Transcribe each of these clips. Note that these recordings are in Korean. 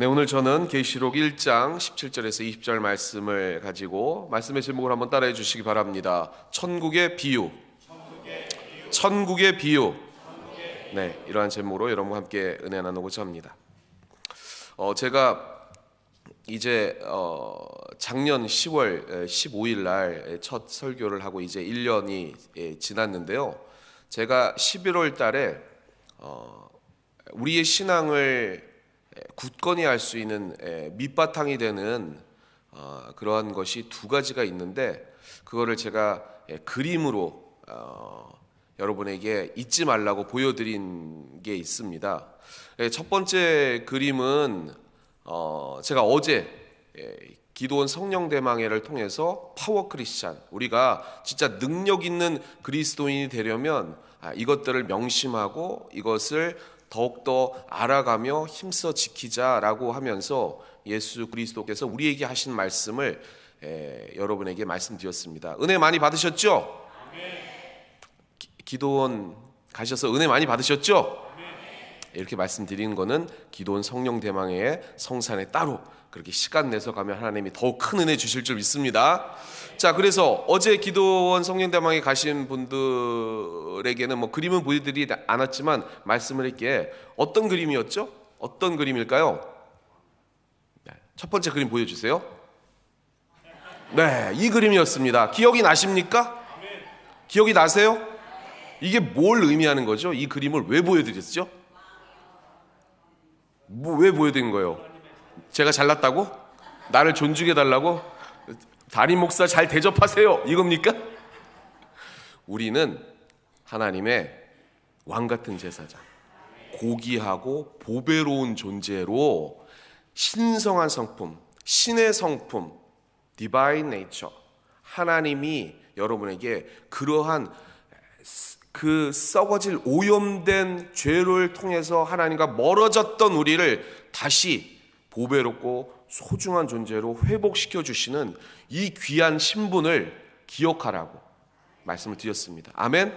네, 오늘 저는 계시록 1장 17절에서 20절 말씀을 가지고 말씀의 제목을 한번 따라해 주시기 바랍니다. 천국의 비유. 천국의 비유. 네, 이러한 제목으로 여러분과 함께 은혜 나누고자 합니다. 제가 이제 작년 10월 15일 날 첫 설교를 하고 이제 1년이 지났는데요. 제가 11월 달에 우리의 신앙을 굳건히 할 수 있는 밑바탕이 되는 그러한 것이 두 가지가 있는데, 그거를 제가 그림으로 여러분에게 잊지 말라고 보여드린 게 있습니다. 첫 번째 그림은 제가 어제 기도원 성령대망회를 통해서 파워 크리스찬, 우리가 진짜 능력 있는 그리스도인이 되려면 이것들을 명심하고 이것을 더욱더 알아가며 힘써 지키자라고 하면서 예수 그리스도께서 우리에게 하신 말씀을 여러분에게 말씀드렸습니다. 은혜 많이 받으셨죠? 기도원 가셔서 은혜 많이 받으셨죠? 이렇게 말씀드리는 거는 기도원 성령대망회의 성산에 따로 그렇게 시간 내서 가면 하나님이 더욱 큰 은혜 주실 줄 믿습니다. 자, 그래서 어제 기도원 성령대망회 가신 분들에게는 뭐 그림은 보여드리지 않았지만 말씀을 할게. 어떤 그림이었죠? 어떤 그림일까요? 첫 번째 그림 보여주세요. 네, 이 그림이었습니다. 기억이 나십니까? 기억이 나세요? 이게 뭘 의미하는 거죠? 이 그림을 왜 보여드렸죠? 왜 보여드린 거예요? 제가 잘났다고? 나를 존중해 달라고? 담임 목사 잘 대접하세요, 이겁니까? 우리는 하나님의 왕같은 제사장, 고귀하고 보배로운 존재로 신성한 성품, 신의 성품, Divine Nature, 하나님이 여러분에게 그러한 그 썩어질 오염된 죄를 통해서 하나님과 멀어졌던 우리를 다시 보배롭고 소중한 존재로 회복시켜 주시는 이 귀한 신분을 기억하라고 말씀을 드렸습니다. 아멘?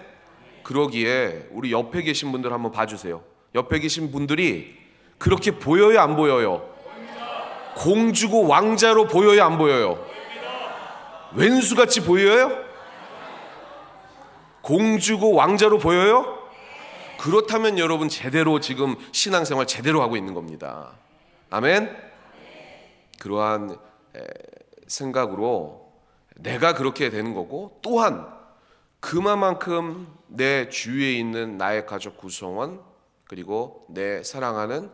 그러기에 우리 옆에 계신 분들 한번 봐주세요. 옆에 계신 분들이 그렇게 보여요, 안 보여요? 공주고 왕자로 보여요, 안 보여요? 왼수같이 보여요? 공주고 왕자로 보여요? 그렇다면 여러분 제대로 지금 신앙생활 제대로 하고 있는 겁니다. 아멘? 그러한 생각으로 내가 그렇게 되는 거고, 또한 그만큼 내 주위에 있는 나의 가족 구성원, 그리고 내 사랑하는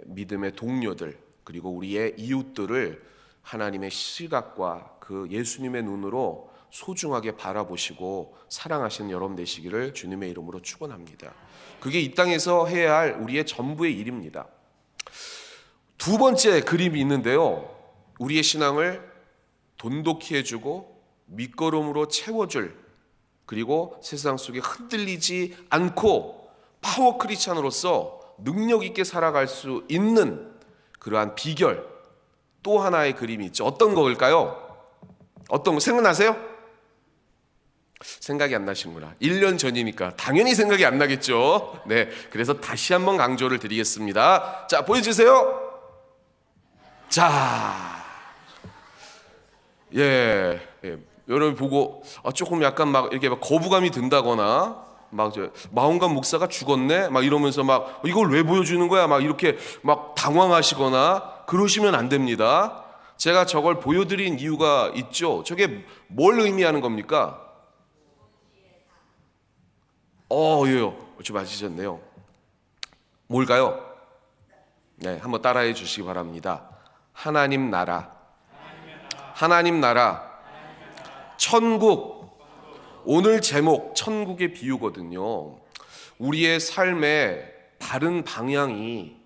믿음의 동료들, 그리고 우리의 이웃들을 하나님의 시각과 그 예수님의 눈으로 소중하게 바라보시고 사랑하시는 여러분 되시기를 주님의 이름으로 축원합니다. 그게 이 땅에서 해야 할 우리의 전부의 일입니다. 두 번째 그림이 있는데요, 우리의 신앙을 돈독히 해주고 밑거름으로 채워줄, 그리고 세상 속에 흔들리지 않고 파워 크리스찬으로서 능력 있게 살아갈 수 있는 그러한 비결, 또 하나의 그림이 있죠. 어떤 거일까요? 어떤 거 생각나세요? 생각이 안 나시구나. 1년 전이니까 당연히 생각이 안 나겠죠. 네, 그래서 다시 한번 강조를 드리겠습니다. 자, 보여주세요. 자, 여러분 보고 조금 약간 막 이렇게 막 거부감이 든다거나, 막 마홍감 목사가 죽었네, 막 이러면서 막 이걸 왜 보여주는 거야, 막 이렇게 막 당황하시거나 그러시면 안 됩니다. 제가 저걸 보여드린 이유가 있죠. 저게 뭘 의미하는 겁니까? 예, 좀 맞으셨네요. 뭘까요? 네, 한번 따라해 주시기 바랍니다. 하나님 나라, 하나님 나라, 천국. 오늘 제목 천국의 비유거든요. 우리의 삶의 바른 방향이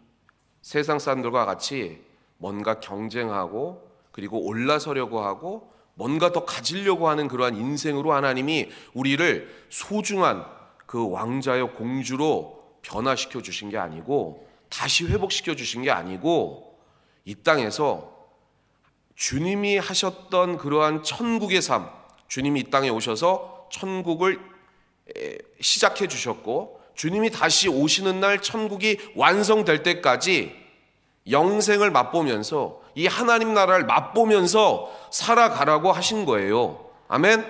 세상 사람들과 같이 뭔가 경쟁하고 그리고 올라서려고 하고 뭔가 더 가지려고 하는 그러한 인생으로 하나님이 우리를 소중한 그 왕자여 공주로 변화시켜 주신 게 아니고, 다시 회복시켜 주신 게 아니고, 이 땅에서 주님이 하셨던 그러한 천국의 삶, 주님이 이 땅에 오셔서 천국을 시작해 주셨고, 주님이 다시 오시는 날 천국이 완성될 때까지 영생을 맛보면서 이 하나님 나라를 맛보면서 살아가라고 하신 거예요. 아멘.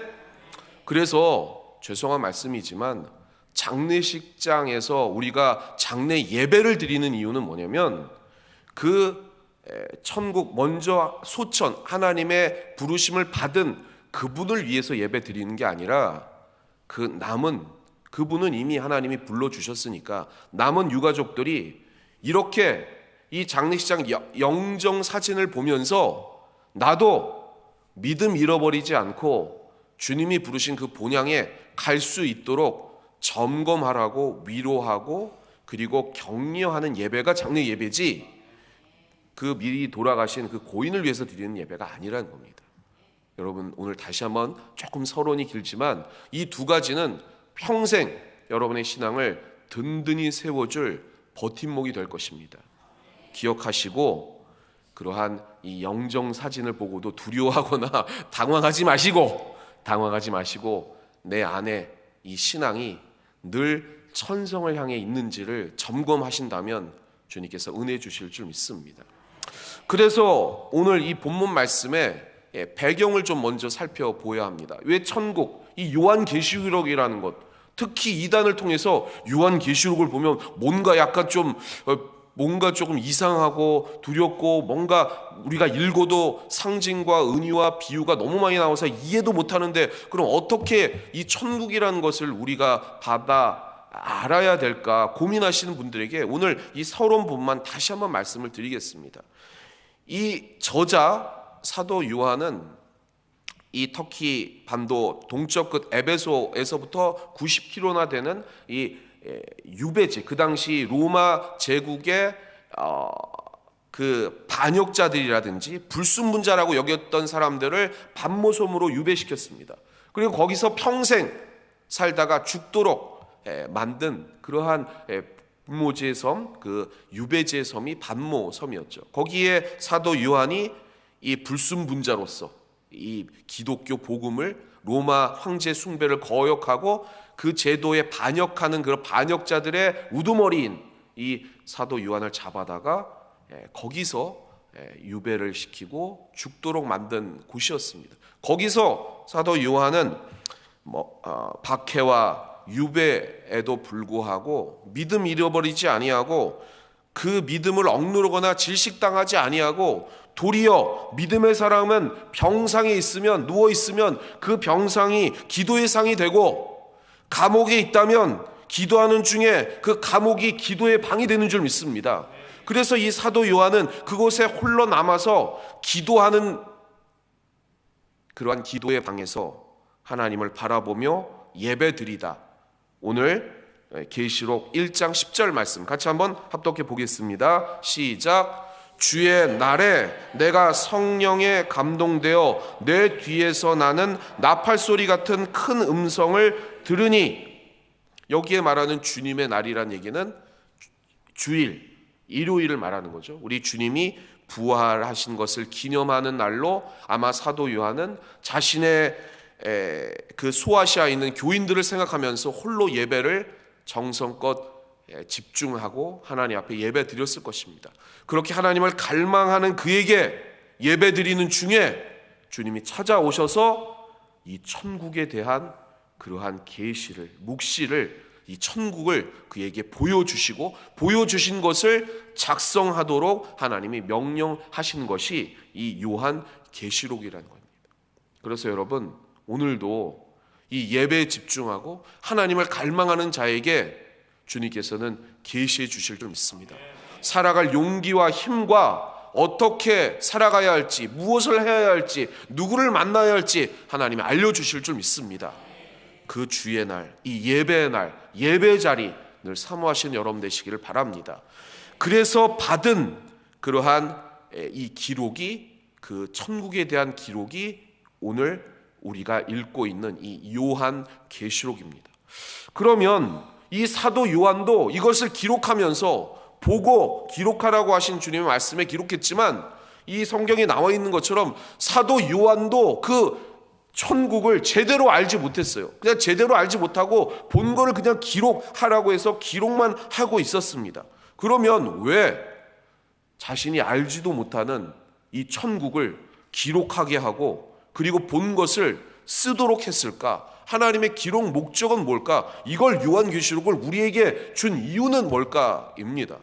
그래서 죄송한 말씀이지만 장례식장에서 우리가 장례 예배를 드리는 이유는 뭐냐면 그 천국 먼저 소천 하나님의 부르심을 받은 그분을 위해서 예배 드리는 게 아니라 그 남은 그분은 이미 하나님이 불러주셨으니까 남은 유가족들이 이렇게 이 장례식장 영정 사진을 보면서 나도 믿음 잃어버리지 않고 주님이 부르신 그 본향에 갈 수 있도록 점검하라고 위로하고 그리고 격려하는 예배가 장례 예배지 그 미리 돌아가신 그 고인을 위해서 드리는 예배가 아니라는 겁니다. 여러분 오늘 다시 한번 조금 서론이 길지만 이 두 가지는 평생 여러분의 신앙을 든든히 세워줄 버팀목이 될 것입니다. 기억하시고 그러한 이 영정 사진을 보고도 두려워하거나 당황하지 마시고 내 안에 이 신앙이 늘 천성을 향해 있는지를 점검하신다면 주님께서 은혜 주실 줄 믿습니다. 그래서 오늘 이 본문 말씀에 배경을 좀 먼저 살펴보아야 합니다. 왜 천국, 이 요한계시록이라는 것, 특히 이단을 통해서 요한계시록을 보면 뭔가 조금 이상하고 두렵고 뭔가 우리가 읽어도 상징과 은유와 비유가 너무 많이 나와서 이해도 못하는데 그럼 어떻게 이 천국이라는 것을 우리가 받아 알아야 될까 고민하시는 분들에게 오늘 이 서론 부분만 다시 한번 말씀을 드리겠습니다. 이 저자 사도 요한은 이 터키 반도 동쪽 끝 에베소에서부터 90km나 되는 이 유배지, 그 당시 로마 제국의 그 반역자들이라든지 불순분자라고 여겼던 사람들을 반모섬으로 유배시켰습니다. 그리고 거기서 평생 살다가 죽도록 만든 그러한 분모지의 섬, 그 유배지의 섬이 반모섬이었죠. 거기에 사도 요한이 이 불순분자로서 이 기독교 복음을 로마 황제 숭배를 거역하고 그 제도에 반역하는 그런 반역자들의 우두머리인 이 사도 요한을 잡아다가 거기서 유배를 시키고 죽도록 만든 곳이었습니다. 거기서 사도 요한은 박해와 유배에도 불구하고 믿음 잃어버리지 아니하고 그 믿음을 억누르거나 질식당하지 아니하고 도리어 믿음의 사람은 병상에 있으면 누워 있으면 그 병상이 기도의 상이 되고 감옥에 있다면 기도하는 중에 그 감옥이 기도의 방이 되는 줄 믿습니다. 그래서 이 사도 요한은 그곳에 홀로 남아서 기도하는 그러한 기도의 방에서 하나님을 바라보며 예배드리다. 오늘 계시록 1장 10절 말씀 같이 한번 합독해 보겠습니다. 시작. 주의 날에 내가 성령에 감동되어 내 뒤에서 나는 나팔소리 같은 큰 음성을 들으니, 여기에 말하는 주님의 날이란 얘기는 주일, 일요일을 말하는 거죠. 우리 주님이 부활하신 것을 기념하는 날로 아마 사도 요한은 자신의 그 소아시아에 있는 교인들을 생각하면서 홀로 예배를 정성껏 집중하고 하나님 앞에 예배 드렸을 것입니다. 그렇게 하나님을 갈망하는 그에게 예배 드리는 중에 주님이 찾아오셔서 이 천국에 대한 그러한 계시를, 묵시를, 이 천국을 그에게 보여주시고 보여주신 것을 작성하도록 하나님이 명령하신 것이 이 요한 계시록이라는 겁니다. 그래서 여러분 오늘도 이 예배에 집중하고 하나님을 갈망하는 자에게 주님께서는 계시해 주실 줄 믿습니다. 살아갈 용기와 힘과 어떻게 살아가야 할지, 무엇을 해야 할지, 누구를 만나야 할지 하나님이 알려주실 줄 믿습니다. 그 주의 날, 이 예배의 날, 예배 자리 늘 사모하시는 여러분 되시기를 바랍니다. 그래서 받은 그러한 이 기록이, 그 천국에 대한 기록이 오늘 우리가 읽고 있는 이 요한 계시록입니다. 그러면 이 사도 요한도 이것을 기록하면서 보고 기록하라고 하신 주님의 말씀에 기록했지만 이 성경에 나와 있는 것처럼 사도 요한도 그 천국을 제대로 알지 못했어요. 그냥 제대로 알지 못하고 본 거를 그냥 기록하라고 해서 기록만 하고 있었습니다. 그러면 왜 자신이 알지도 못하는 이 천국을 기록하게 하고 그리고 본 것을 쓰도록 했을까? 하나님의 기록 목적은 뭘까? 이걸 요한계시록을 우리에게 준 이유는 뭘까입니다.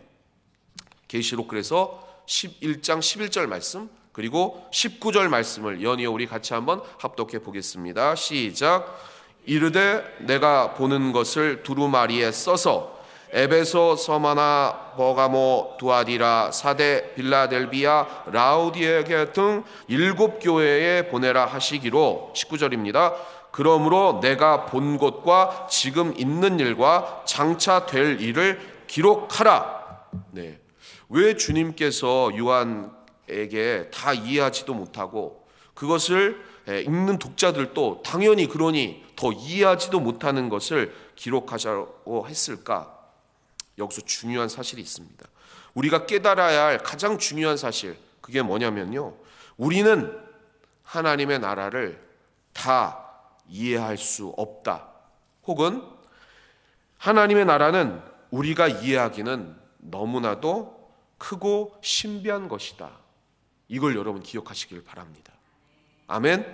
계시록 그래서 11장 11절 말씀 그리고 19절 말씀을 연이어 우리 같이 한번 합독해 보겠습니다. 시작. 이르되 내가 보는 것을 두루마리에 써서 에베소, 서마나, 버가모, 두아디라, 사데, 빌라델비아, 라우디에게 등 7교회에 보내라 하시기로 19절입니다. 그러므로 내가 본 것과 지금 있는 일과 장차 될 일을 기록하라. 네. 왜 주님께서 요한에게 다 이해하지도 못하고 그것을 읽는 독자들도 당연히 그러니 더 이해하지도 못하는 것을 기록하자고 했을까? 여기서 중요한 사실이 있습니다. 우리가 깨달아야 할 가장 중요한 사실, 그게 뭐냐면요, 우리는 하나님의 나라를 다 이해할 수 없다. 혹은 하나님의 나라는 우리가 이해하기는 너무나도 크고 신비한 것이다. 이걸 여러분 기억하시길 바랍니다. 아멘.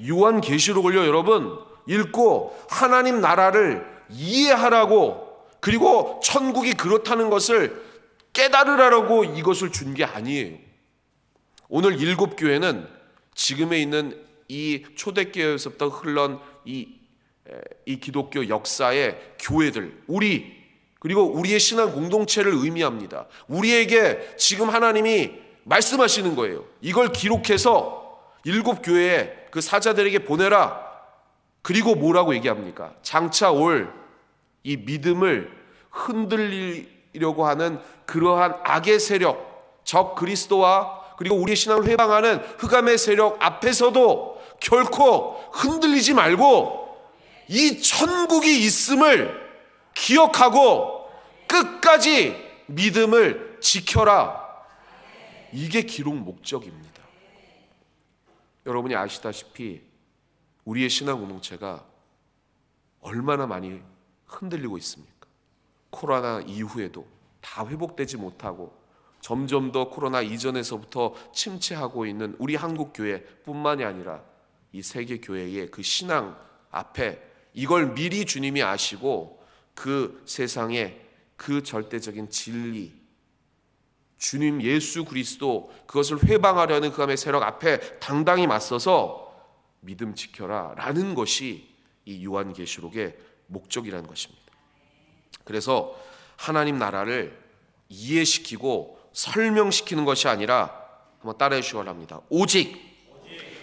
요한계시록을요 여러분 읽고 하나님 나라를 이해하라고, 그리고 천국이 그렇다는 것을 깨달으라고 이것을 준 게 아니에요. 오늘 7교회는 지금에 있는 이 초대교회에서부터 흘러온 이 기독교 역사의 교회들, 그리고 우리의 신앙 공동체를 의미합니다. 우리에게 지금 하나님이 말씀하시는 거예요. 이걸 기록해서 7교회에 그 사자들에게 보내라. 그리고 뭐라고 얘기합니까? 장차 올 이 믿음을 흔들리려고 하는 그러한 악의 세력, 적 그리스도와 그리고 우리의 신앙을 회방하는 흑암의 세력 앞에서도 결코 흔들리지 말고 이 천국이 있음을 기억하고 끝까지 믿음을 지켜라. 이게 기록 목적입니다. 여러분이 아시다시피 우리의 신앙 공동체가 얼마나 많이 흔들리고 있습니까? 코로나 이후에도 다 회복되지 못하고 점점 더 코로나 이전에서부터 침체하고 있는 우리 한국교회뿐만이 아니라 이 세계교회의 그 신앙 앞에 이걸 미리 주님이 아시고 그 세상에 그 절대적인 진리, 주님 예수 그리스도, 그것을 회방하려는 그 암의 세력 앞에 당당히 맞서서 믿음 지켜라 라는 것이 이 요한계시록의 목적이라는 것입니다. 그래서 하나님 나라를 이해시키고 설명시키는 것이 아니라, 한번 따라해 주시기 바랍니다. 오직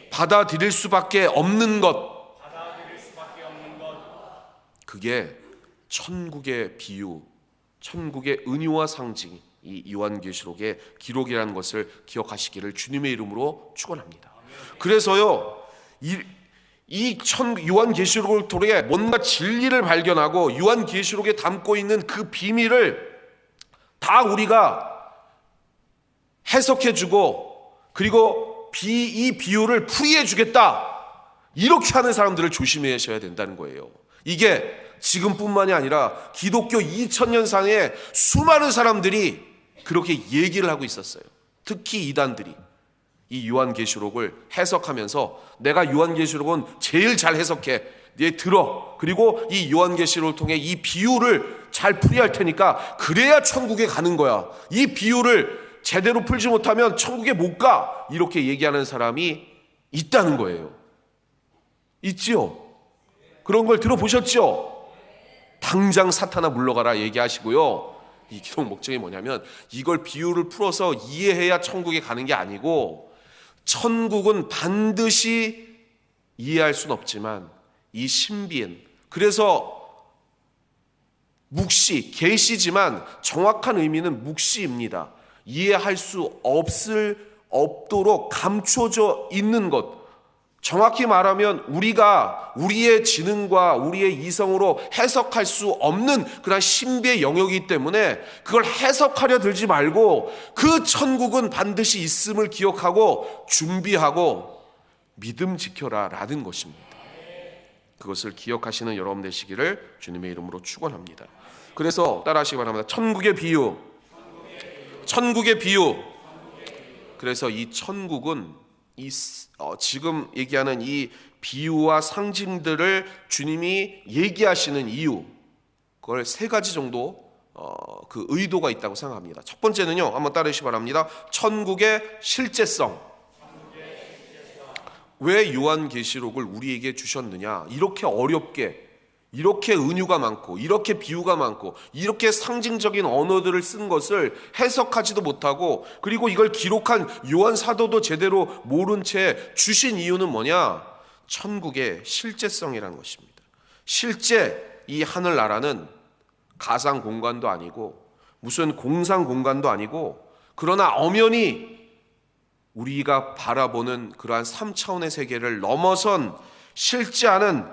받아들일 수밖에 없는 것, 그게 천국의 비유, 천국의 은유와 상징, 이 요한계시록의 기록이라는 것을 기억하시기를 주님의 이름으로 축원합니다. 그래서요, 이 요한계시록을 통해 뭔가 진리를 발견하고 요한계시록에 담고 있는 그 비밀을 다 우리가 해석해주고 그리고 이 비유를 풀이해주겠다, 이렇게 하는 사람들을 조심하셔야 된다는 거예요. 이게 지금뿐만이 아니라 기독교 2000년상의 수많은 사람들이 그렇게 얘기를 하고 있었어요. 특히 이단들이 이 요한계시록을 해석하면서 내가 요한계시록은 제일 잘 해석해, 얘 들어, 그리고 이 요한계시록을 통해 이 비유를 잘 풀이할 테니까 그래야 천국에 가는 거야, 이 비유를 제대로 풀지 못하면 천국에 못 가, 이렇게 얘기하는 사람이 있다는 거예요. 있지요? 그런 걸 들어보셨죠? 당장 사탄아 물러가라 얘기하시고요. 이 기록 목적이 뭐냐면 이걸 비유를 풀어서 이해해야 천국에 가는 게 아니고, 천국은 반드시 이해할 수는 없지만 이 신비한, 그래서 묵시, 계시지만 정확한 의미는 묵시입니다. 이해할 수 없도록 감춰져 있는 것, 정확히 말하면 우리가 우리의 지능과 우리의 이성으로 해석할 수 없는 그런 신비의 영역이기 때문에 그걸 해석하려 들지 말고 그 천국은 반드시 있음을 기억하고 준비하고 믿음 지켜라 라는 것입니다. 그것을 기억하시는 여러분 되시기를 주님의 이름으로 축원합니다. 그래서 따라하시기 바랍니다. 천국의 비유, 천국의 비유. 그래서 이 천국은 지금 얘기하는 이 비유와 상징들을 주님이 얘기하시는 이유, 그걸 세 가지 정도 그 의도가 있다고 생각합니다. 첫 번째는요, 한번 따르시기 바랍니다. 천국의 실제성. 왜 요한계시록을 우리에게 주셨느냐? 이렇게 어렵게, 이렇게 은유가 많고, 이렇게 비유가 많고, 이렇게 상징적인 언어들을 쓴 것을 해석하지도 못하고, 그리고 이걸 기록한 요한 사도도 제대로 모른 채 주신 이유는 뭐냐? 천국의 실제성이라는 것입니다. 실제 이 하늘나라는 가상 공간도 아니고 무슨 공상 공간도 아니고, 그러나 엄연히 우리가 바라보는 그러한 3차원의 세계를 넘어선 실제 않은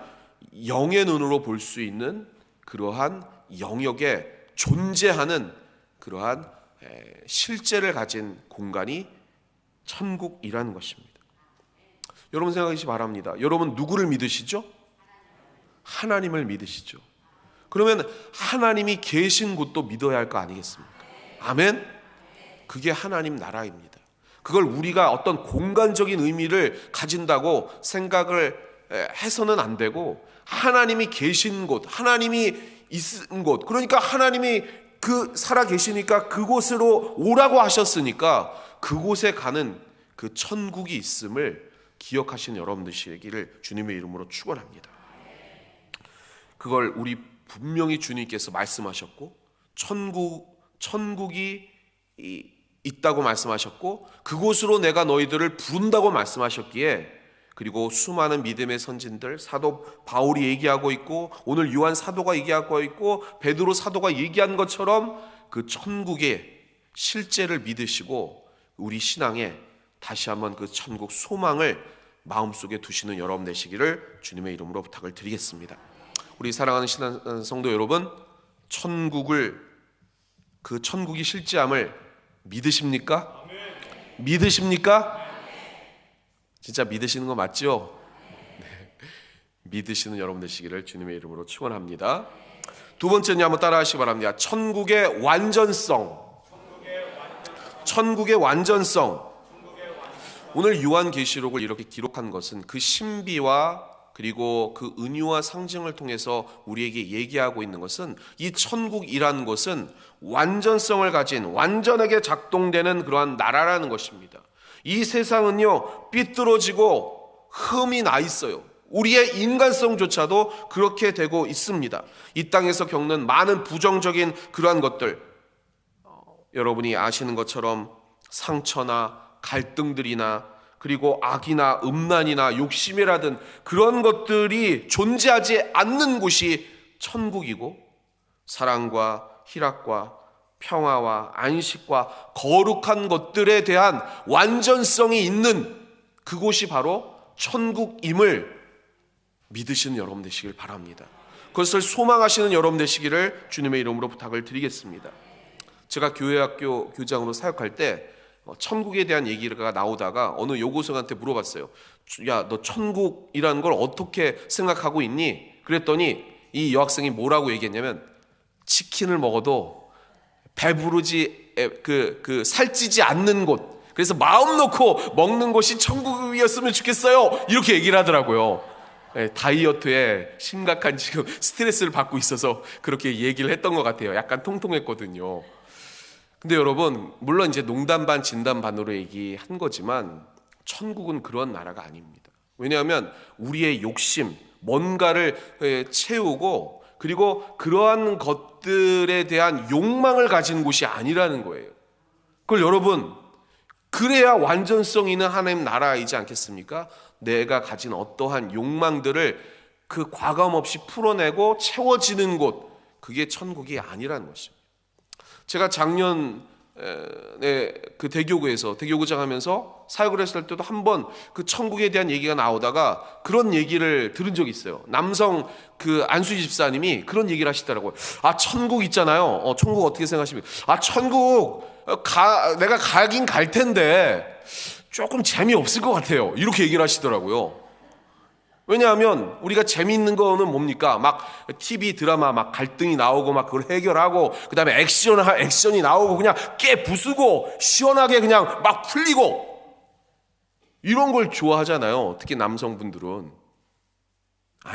영의 눈으로 볼 수 있는 그러한 영역에 존재하는 그러한 실제를 가진 공간이 천국이라는 것입니다. 여러분 생각하시기 바랍니다. 여러분 누구를 믿으시죠? 하나님을 믿으시죠. 그러면 하나님이 계신 곳도 믿어야 할 거 아니겠습니까? 아멘? 그게 하나님 나라입니다. 그걸 우리가 어떤 공간적인 의미를 가진다고 생각을 해서는 안 되고, 하나님이 계신 곳, 하나님이 있은 곳, 그러니까 하나님이 살아 계시니까 그곳으로 오라고 하셨으니까 그곳에 가는 그 천국이 있음을 기억하시는 여러분들 되시기를 주님의 이름으로 축원합니다. 그걸 우리 분명히 주님께서 말씀하셨고, 천국이 있다고 말씀하셨고, 그곳으로 내가 너희들을 부른다고 말씀하셨기에, 그리고 수많은 믿음의 선진들, 사도 바울이 얘기하고 있고, 오늘 요한 사도가 얘기하고 있고, 베드로 사도가 얘기한 것처럼 그 천국의 실제를 믿으시고 우리 신앙에 다시 한번 그 천국 소망을 마음속에 두시는 여러분 되시기를 주님의 이름으로 부탁을 드리겠습니다. 우리 사랑하는 신앙 성도 여러분, 그 천국이 실제함을 믿으십니까? 믿으십니까? 진짜 믿으시는 거 맞죠? 네. 믿으시는 여러분 되시기를 주님의 이름으로 축원합니다. 두 번째는 한번 따라하시기 바랍니다. 천국의 완전성. 천국의 완전성. 오늘 요한계시록을 이렇게 기록한 것은 그 신비와 그리고 그 은유와 상징을 통해서 우리에게 얘기하고 있는 것은, 이 천국이라는 것은 완전성을 가진, 완전하게 작동되는 그러한 나라라는 것입니다. 이 세상은요, 삐뚤어지고 흠이 나 있어요. 우리의 인간성조차도 그렇게 되고 있습니다. 이 땅에서 겪는 많은 부정적인 그러한 것들, 여러분이 아시는 것처럼 상처나 갈등들이나, 그리고 악이나 음란이나 욕심이라든 그런 것들이 존재하지 않는 곳이 천국이고, 사랑과 희락과 평화와 안식과 거룩한 것들에 대한 완전성이 있는 그곳이 바로 천국임을 믿으시는 여러분 되시길 바랍니다. 그것을 소망하시는 여러분 되시기를 주님의 이름으로 부탁을 드리겠습니다. 제가 교회학교 교장으로 사역할 때 천국에 대한 얘기가 나오다가 어느 여고생한테 물어봤어요. 야, 너 천국이라는 걸 어떻게 생각하고 있니? 그랬더니 이 여학생이 뭐라고 얘기했냐면, 치킨을 먹어도 배부르지 살찌지 않는 곳, 그래서 마음 놓고 먹는 곳이 천국이었으면 좋겠어요, 이렇게 얘기를 하더라고요. 다이어트에 심각한 지금 스트레스를 받고 있어서 그렇게 얘기를 했던 것 같아요. 약간 통통했거든요. 근데 여러분, 물론 이제 농담 반 진담 반으로 얘기한 거지만 천국은 그런 나라가 아닙니다. 왜냐하면 우리의 욕심, 뭔가를 채우고, 그리고 그러한 것들에 대한 욕망을 가진 곳이 아니라는 거예요. 그걸 여러분, 그래야 완전성 있는 하나님 나라이지 않겠습니까? 내가 가진 어떠한 욕망들을 그 과감 없이 풀어내고 채워지는 곳, 그게 천국이 아니라는 것입니다. 제가 작년에 그 대교구에서 대교구장 하면서 사역을 했을 때도 한번 그 천국에 대한 얘기가 나오다가 그런 얘기를 들은 적이 있어요. 남성 그 안수지 집사님이 그런 얘기를 하시더라고요. 아, 천국 있잖아요. 천국 어떻게 생각하십니까? 아, 천국 내가 가긴 갈 텐데 조금 재미없을 것 같아요, 이렇게 얘기를 하시더라고요. 왜냐하면 우리가 재미있는 거는 뭡니까? 막 TV 드라마 막 갈등이 나오고 막 그걸 해결하고 그다음에 액션이 나오고 그냥 깨 부수고 시원하게 그냥 막 풀리고 이런 걸 좋아하잖아요. 특히 남성분들은.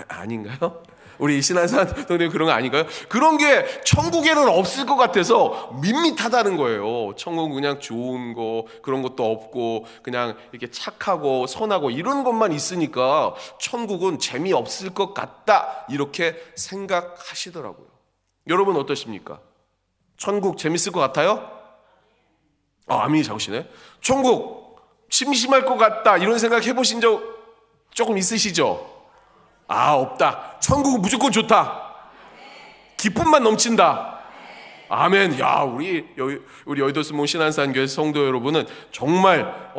아닌가요? 우리 신한산 동네 그런 거 아닌가요? 그런 게 천국에는 없을 것 같아서 밋밋하다는 거예요. 천국은 그냥 좋은 거 그런 것도 없고 그냥 이렇게 착하고 선하고 이런 것만 있으니까 천국은 재미없을 것 같다 이렇게 생각하시더라고요. 여러분 어떠십니까? 천국 재밌을 것 같아요? 아멘이 작으시네. 천국 심심할 것 같다 이런 생각 해보신 적 조금 있으시죠? 없다. 천국은 무조건 좋다. 기쁨만 넘친다. 아멘. 야, 우리 여의도 스모 신한산 교회 성도 여러분은 정말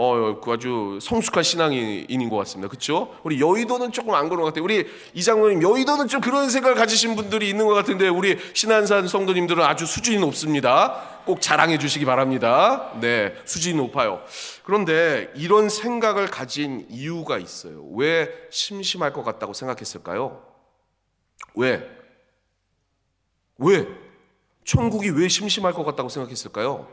아주 성숙한 신앙인인 것 같습니다. 그렇죠? 우리 여의도는 조금 안 그런 것 같아요. 우리 이장로님 여의도는 좀 그런 생각을 가지신 분들이 있는 것 같은데 우리 신한산 성도님들은 아주 수준이 높습니다. 꼭 자랑해 주시기 바랍니다. 네, 수준이 높아요. 그런데 이런 생각을 가진 이유가 있어요. 왜 심심할 것 같다고 생각했을까요? 왜? 천국이 왜 심심할 것 같다고 생각했을까요?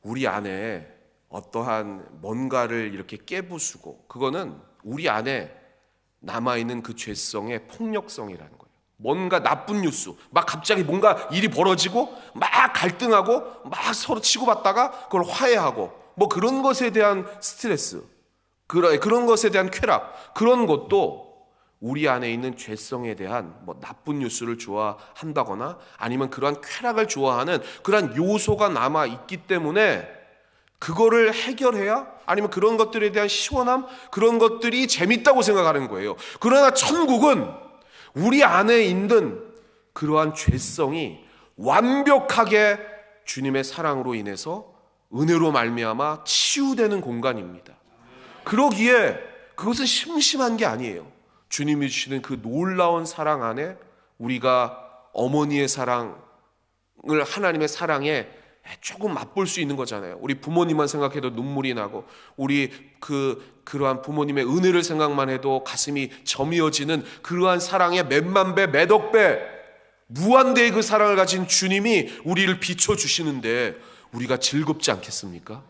우리 안에 어떠한 뭔가를 이렇게 깨부수고 그거는 우리 안에 남아있는 그 죄성의 폭력성이라는 거예요. 뭔가 나쁜 뉴스, 막 갑자기 뭔가 일이 벌어지고 막 갈등하고 막 서로 치고받다가 그걸 화해하고 뭐 그런 것에 대한 스트레스, 그런 것에 대한 쾌락, 그런 것도 우리 안에 있는 죄성에 대한 뭐 나쁜 뉴스를 좋아한다거나 아니면 그러한 쾌락을 좋아하는 그러한 요소가 남아 있기 때문에 그거를 해결해야 아니면 그런 것들에 대한 시원함, 그런 것들이 재밌다고 생각하는 거예요. 그러나 천국은 우리 안에 있는 그러한 죄성이 완벽하게 주님의 사랑으로 인해서 은혜로 말미암아 치유되는 공간입니다. 그러기에 그것은 심심한 게 아니에요. 주님이 주시는 그 놀라운 사랑 안에 우리가 어머니의 사랑을 하나님의 사랑에 조금 맛볼 수 있는 거잖아요. 우리 부모님만 생각해도 눈물이 나고 우리 그러한 부모님의 은혜를 생각만 해도 가슴이 저미어지는 그러한 사랑의 몇만 배, 몇억 배 무한대의 그 사랑을 가진 주님이 우리를 비춰주시는데 우리가 즐겁지 않겠습니까?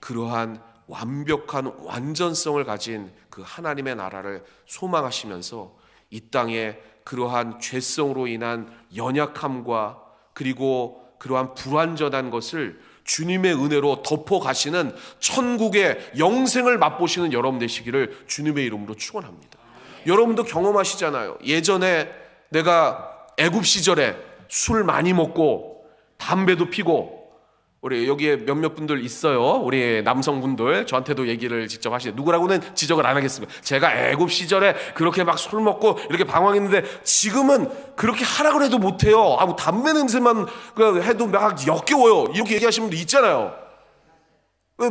그러한 완벽한 완전성을 가진 그 하나님의 나라를 소망하시면서 이 땅에 그러한 죄성으로 인한 연약함과 그리고 그러한 불완전한 것을 주님의 은혜로 덮어가시는 천국의 영생을 맛보시는 여러분 되시기를 주님의 이름으로 축원합니다. 여러분도 경험하시잖아요. 예전에 내가 애굽 시절에 술 많이 먹고 담배도 피고 우리 여기에 몇몇 분들 있어요. 우리 남성분들 저한테도 얘기를 직접 하시죠. 누구라고는 지적을 안 하겠습니다. 제가 애굽 시절에 그렇게 막 술 먹고 이렇게 방황했는데 지금은 그렇게 하라고 해도 못해요. 담배 냄새만 해도 막 역겨워요. 이렇게 얘기하시는 분들 있잖아요.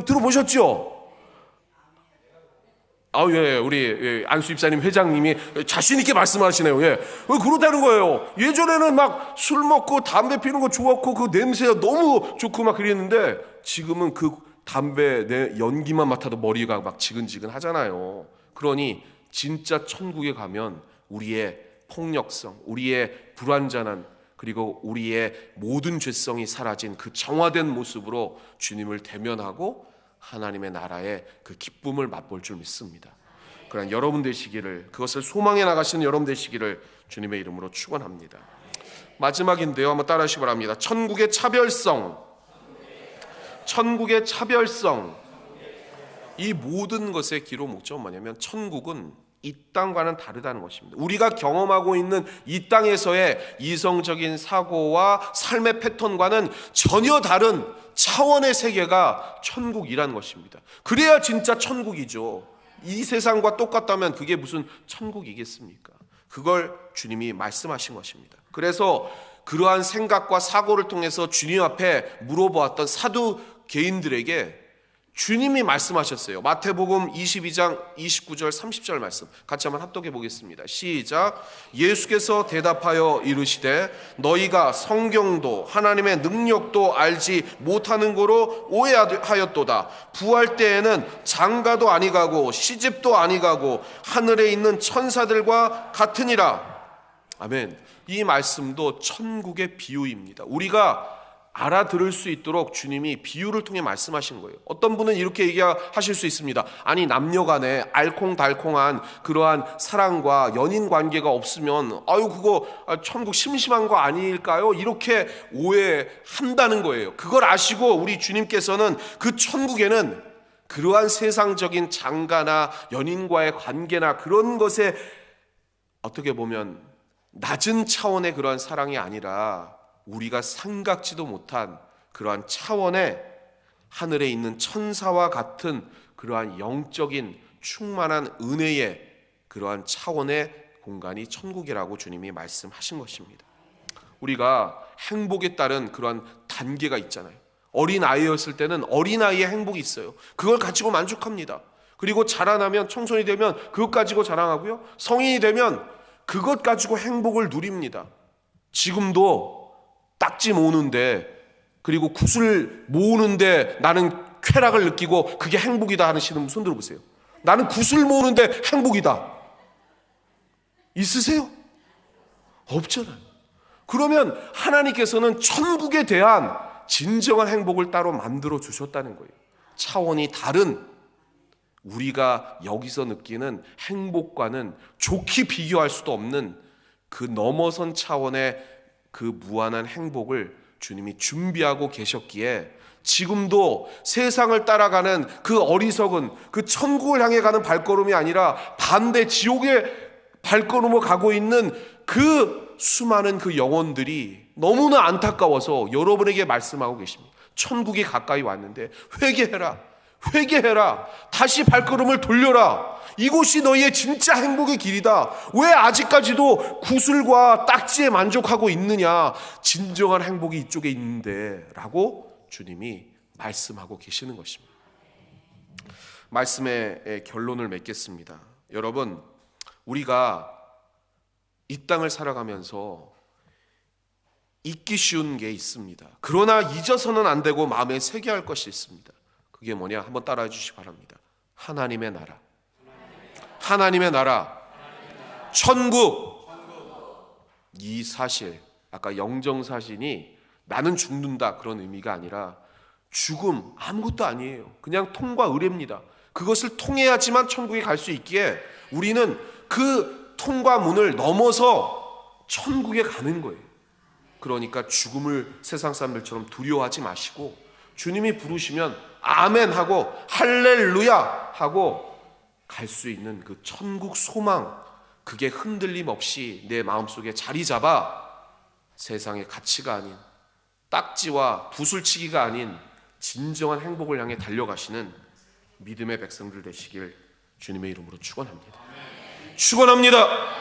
들어보셨죠? 예, 우리 안수 입사님 회장님이 자신 있게 말씀하시네요. 예, 그렇다는 거예요. 예전에는 막 술 먹고 담배 피는 거 좋았고 그 냄새가 너무 좋고 막 그랬는데 지금은 그 담배 연기만 맡아도 머리가 막 지근지근 하잖아요. 그러니 진짜 천국에 가면 우리의 폭력성, 우리의 불완전한 그리고 우리의 모든 죄성이 사라진 그 정화된 모습으로 주님을 대면하고 하나님의 나라의 그 기쁨을 맛볼 줄 믿습니다. 그러나 여러분 되시기를, 그것을 소망해 나가시는 여러분 되시기를 주님의 이름으로 축원합니다. 마지막인데요, 한번 따라하시기 바랍니다. 천국의 차별성, 천국의 차별성. 이 모든 것의 기로 목적은 뭐냐면 천국은 이 땅과는 다르다는 것입니다. 우리가 경험하고 있는 이 땅에서의 이성적인 사고와 삶의 패턴과는 전혀 다른 차원의 세계가 천국이라는 것입니다. 그래야 진짜 천국이죠. 이 세상과 똑같다면 그게 무슨 천국이겠습니까? 그걸 주님이 말씀하신 것입니다. 그래서 그러한 생각과 사고를 통해서 주님 앞에 물어보았던 사두개인들에게 주님이 말씀하셨어요. 마태복음 22장 29절 30절 말씀 같이 한번 합독해 보겠습니다. 시작. 예수께서 대답하여 이르시되 너희가 성경도 하나님의 능력도 알지 못하는 거로 오해하였도다. 부활 때에는 장가도 아니가고 시집도 아니가고 하늘에 있는 천사들과 같으니라. 아멘. 이 말씀도 천국의 비유입니다. 우리가 알아들을 수 있도록 주님이 비유를 통해 말씀하신 거예요. 어떤 분은 이렇게 얘기하실 수 있습니다. 아니, 남녀간에 알콩달콩한 그러한 사랑과 연인 관계가 없으면 그거 천국 심심한 거 아닐까요? 이렇게 오해한다는 거예요. 그걸 아시고 우리 주님께서는 그 천국에는 그러한 세상적인 장가나 연인과의 관계나 그런 것에 어떻게 보면 낮은 차원의 그러한 사랑이 아니라 우리가 생각지도 못한 그러한 차원의 하늘에 있는 천사와 같은 그러한 영적인 충만한 은혜의 그러한 차원의 공간이 천국이라고 주님이 말씀하신 것입니다. 우리가 행복에 따른 그러한 단계가 있잖아요. 어린아이였을 때는 어린아이의 행복이 있어요. 그걸 가지고 만족합니다. 그리고 자라나면 청소년이 되면 그것 가지고 자랑하고요. 성인이 되면 그것 가지고 행복을 누립니다. 지금도 딱지 모으는데 그리고 굿을 모으는데 나는 쾌락을 느끼고 그게 행복이다 하시는 분 손 들어보세요. 나는 굿을 모으는데 행복이다. 있으세요? 없잖아요. 그러면 하나님께서는 천국에 대한 진정한 행복을 따로 만들어 주셨다는 거예요. 차원이 다른 우리가 여기서 느끼는 행복과는 좋게 비교할 수도 없는 그 넘어선 차원의 그 무한한 행복을 주님이 준비하고 계셨기에 지금도 세상을 따라가는 그 어리석은 그 천국을 향해 가는 발걸음이 아니라 반대 지옥의 발걸음을 가고 있는 그 수많은 그 영혼들이 너무나 안타까워서 여러분에게 말씀하고 계십니다. 천국이 가까이 왔는데 회개해라. 다시 발걸음을 돌려라. 이곳이 너희의 진짜 행복의 길이다. 왜 아직까지도 구슬과 딱지에 만족하고 있느냐. 진정한 행복이 이쪽에 있는데 라고 주님이 말씀하고 계시는 것입니다. 말씀의 결론을 맺겠습니다. 여러분, 우리가 이 땅을 살아가면서 잊기 쉬운 게 있습니다. 그러나 잊어서는 안 되고 마음에 새겨야 할 것이 있습니다. 그게 뭐냐? 한번 따라해 주시기 바랍니다. 하나님의 나라. 하나님의 나라. 천국. 이 사실, 아까 영정사진이 나는 죽는다 그런 의미가 아니라 죽음 아무것도 아니에요. 그냥 통과 의례입니다. 그것을 통해야지만 천국에 갈 수 있기에 우리는 그 통과문을 넘어서 천국에 가는 거예요. 그러니까 죽음을 세상 사람들처럼 두려워하지 마시고 주님이 부르시면 아멘 하고 할렐루야 하고 갈 수 있는 그 천국 소망, 그게 흔들림 없이 내 마음속에 자리 잡아 세상의 가치가 아닌 딱지와 부술치기가 아닌 진정한 행복을 향해 달려가시는 믿음의 백성들 되시길 주님의 이름으로 축원합니다. 축원합니다.